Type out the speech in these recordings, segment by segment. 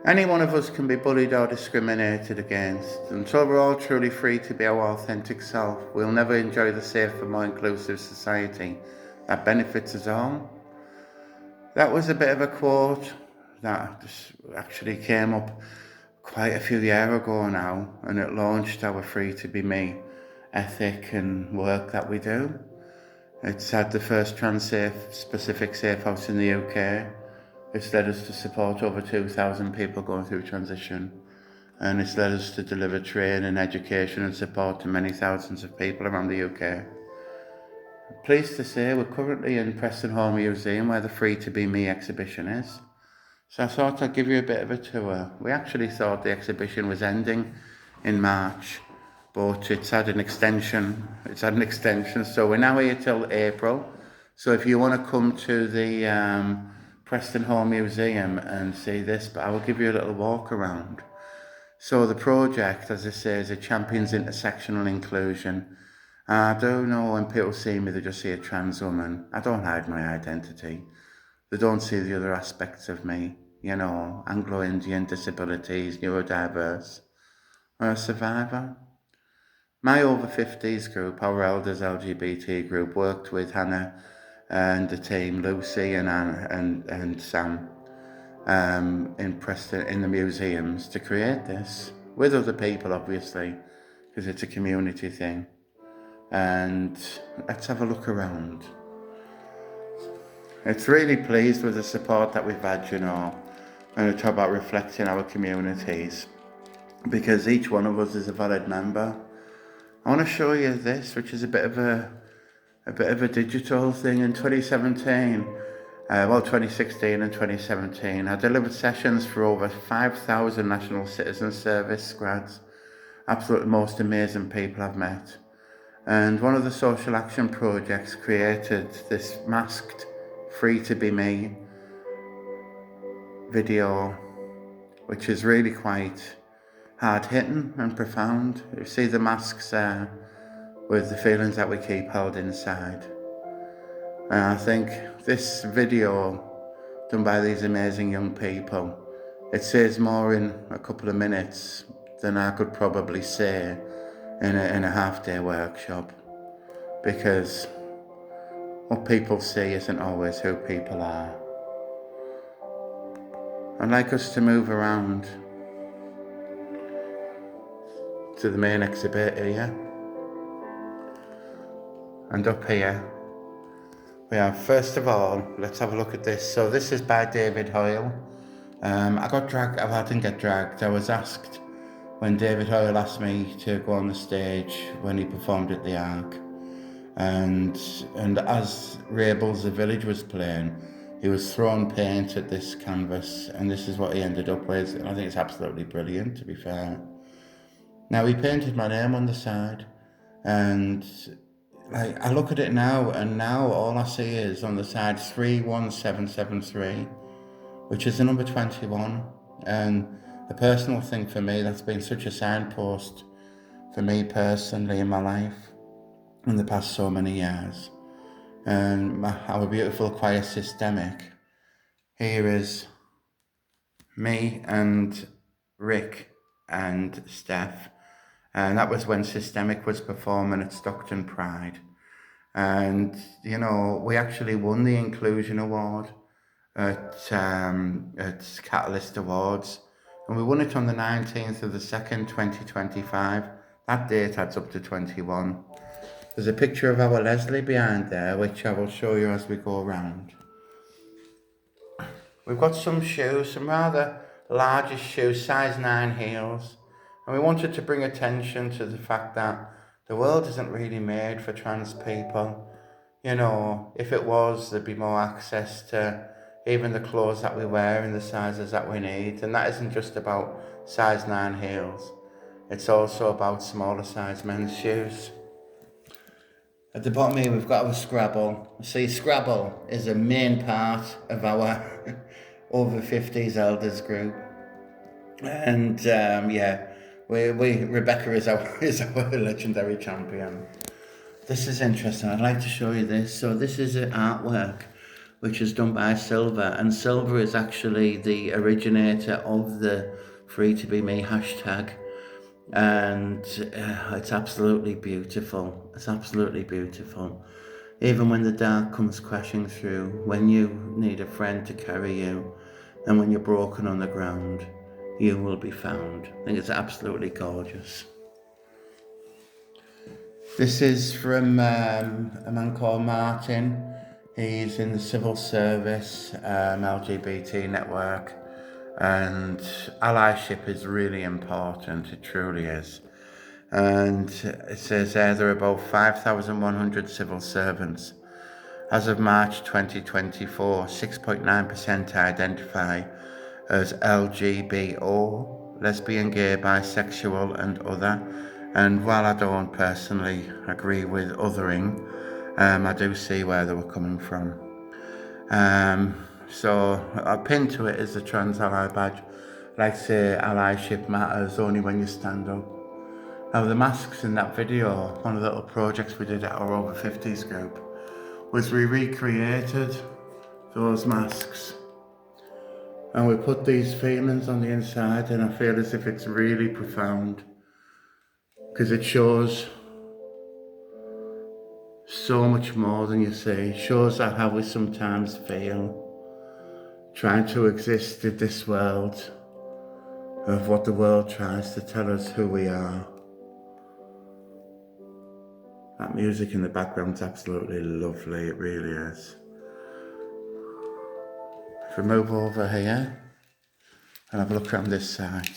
Any one of us can be bullied or discriminated against. Until we're all truly free to be our authentic self, we'll never enjoy the safer, more inclusive society that benefits us all. That was a bit of a quote that just actually came up quite a few years ago now, and it launched our Free to Be Me ethic and work that we do. It's had the first trans-specific safe house in the UK. It's led us to support over 2,000 people going through transition, and it's led us to deliver training, education and support to many thousands of people around the UK. Pleased to say we're currently in Preston Hall Museum where the Free to Be Me exhibition is. So I thought I'd give you a bit of a tour. We actually thought the exhibition was ending in March, but it's had an extension. So we're now here till April. So if you want to come to the Preston Hall Museum and see this, but I will give you a little walk around. So the project, as I say, is a champions intersectional inclusion. I don't know, when people see me, they just see a trans woman. I don't hide my identity. They don't see the other aspects of me, Anglo-Indian, disabilities, neurodiverse. I'm a survivor. My over 50s group, our elders LGBT group, worked with Hannah and the team, Lucy and Anna and Sam, in Preston, in the museums, to create this with other people, obviously, because it's a community thing. And let's have a look around. It's really pleased with the support that we've had, when we talk about reflecting our communities, because each one of us is a valid member. I want to show you this, which is a bit of a digital thing. In 2016 and 2017, I delivered sessions for over 5,000 National Citizen Service grads. Absolutely most amazing people I've met. And one of the social action projects created this masked Free to Be Me video, which is really quite hard-hitting and profound. You see the masks there with the feelings that we keep held inside. And I think this video done by these amazing young people, it says more in a couple of minutes than I could probably say in a half-day workshop, because what people see isn't always who people are. I'd like us to move around to the main exhibit here. And up here, we have, first of all, let's have a look at this. So this is by David Hoyle. I didn't get dragged. I was asked when David Hoyle asked me to go on the stage when he performed at the Ark. And as Rabel's The Village was playing, he was throwing paint at this canvas, and this is what he ended up with. And I think it's absolutely brilliant, to be fair. Now, he painted my name on the side, and I look at it now, and now all I see is on the side 31773, which is the number 21. And a personal thing for me, that's been such a signpost for me personally in my life in the past so many years. And our beautiful choir Systemic, here is me and Rick and Steph, and that was when Systemic was performing at Stockton Pride. And we actually won the Inclusion Award at Catalyst Awards, and we won it on the 19th of the 2nd, 2025. That date adds up to 21. There's a picture of our Leslie behind there, which I will show you as we go around. We've got some shoes, some rather larger shoes, size 9 heels. And we wanted to bring attention to the fact that the world isn't really made for trans people. If it was, there'd be more access to even the clothes that we wear in the sizes that we need. And that isn't just about size 9 heels. It's also about smaller size men's shoes. At the bottom here, we've got our Scrabble. See, Scrabble is a main part of our over 50s elders group. And Rebecca is our legendary champion. This is interesting. I'd like to show you this. So this is an artwork which is done by Silver, and Silver is actually the originator of the Free to Be Me hashtag, and it's absolutely beautiful. It's absolutely beautiful. Even when the dark comes crashing through, when you need a friend to carry you, and when you're broken on the ground, you will be found. I think it's absolutely gorgeous. This is from a man called Martin. He's in the civil service, LGBT network, and allyship is really important. It truly is. And it says there are about 5,100 civil servants. As of March 2024, 6.9% identify as LGBO, lesbian, gay, bisexual and other. And while I don't personally agree with othering, I do see where they were coming from. So a pin to it is the trans ally badge. Like say, allyship matters only when you stand up. Now the masks in that video, one of the little projects we did at our over 50s group, was we recreated those masks and we put these feelings on the inside, and I feel as if it's really profound because it shows so much more than you see. It shows that how we sometimes feel trying to exist in this world of what the world tries to tell us who we are. That music in the background is absolutely lovely, it really is. If we move over here and have a look around this side,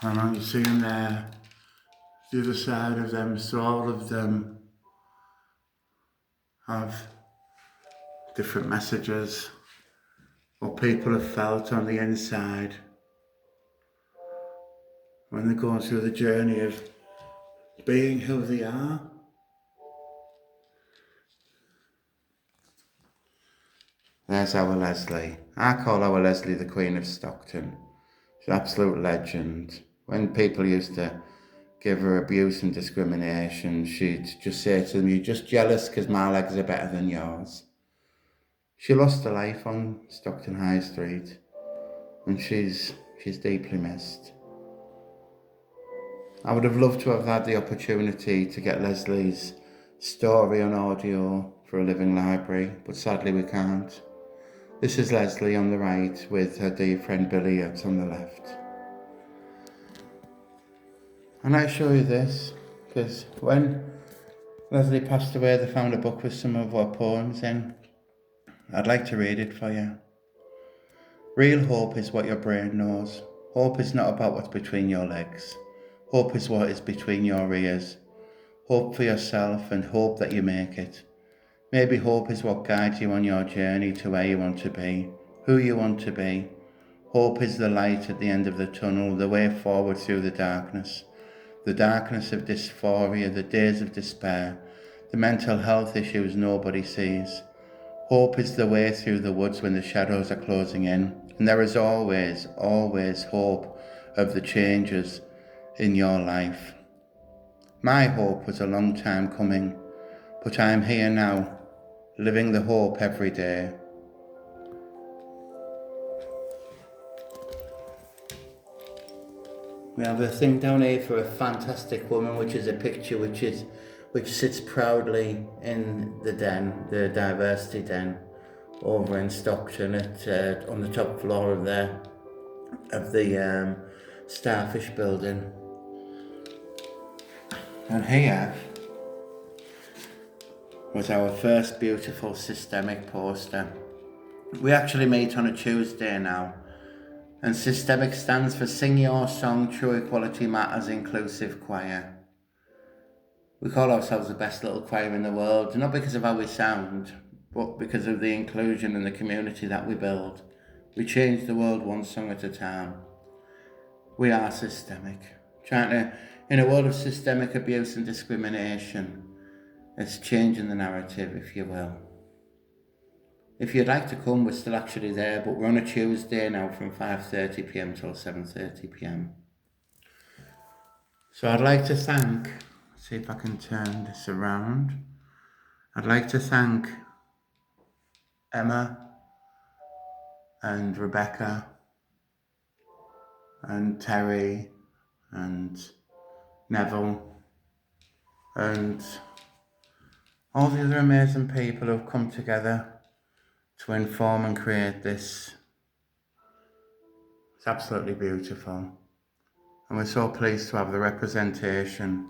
and you see them there, the other side of them, so all of them have different messages, what people have felt on the inside when they're going through the journey of being who they are. There's our Leslie. I call our Leslie the Queen of Stockton. She's an absolute legend. When people used to give her abuse and discrimination, she'd just say to them, "You're just jealous because my legs are better than yours." She lost her life on Stockton High Street, and she's deeply missed. I would have loved to have had the opportunity to get Leslie's story on audio for a living library, but sadly we can't. This is Leslie on the right with her dear friend Billy on the left. And I show you this because when Leslie passed away, they found a book with some of her poems in. I'd like to read it for you. Real hope is what your brain knows. Hope is not about what's between your legs. Hope is what is between your ears. Hope for yourself and hope that you make it. Maybe hope is what guides you on your journey to where you want to be, who you want to be. Hope is the light at the end of the tunnel, the way forward through the darkness of dysphoria, the days of despair, the mental health issues nobody sees. Hope is the way through the woods when the shadows are closing in, and there is always, always hope of the changes in your life. My hope was a long time coming, but I'm here now, living the hope every day. We have a thing down here for a fantastic woman, which is a picture which sits proudly in the den, the diversity den, over in Stockton at on the top floor of the Starfish building. And here was our first beautiful systemic poster. We actually meet on a Tuesday now, and systemic stands for Sing Your Song, True Equality Matters Inclusive Choir. We call ourselves the best little choir in the world, not because of how we sound, but because of the inclusion and the community that we build. We change the world one song at a time. We are systemic. In a world of systemic abuse and discrimination, it's changing the narrative, if you will. If you'd like to come, we're still actually there, but we're on a Tuesday now from 5:30 p.m. till 7:30 p.m. So I'd like to thank, see if I can turn this around. I'd like to thank Emma and Rebecca and Terry and Neville and all the other amazing people who've come together to inform and create this. It's absolutely beautiful. And we're so pleased to have the representation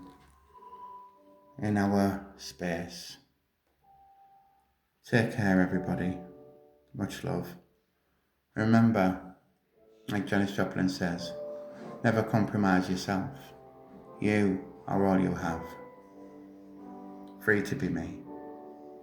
in our space. Take care, everybody. Much love. Remember, like Janis Joplin says, never compromise yourself. You are all you have. Free to be me.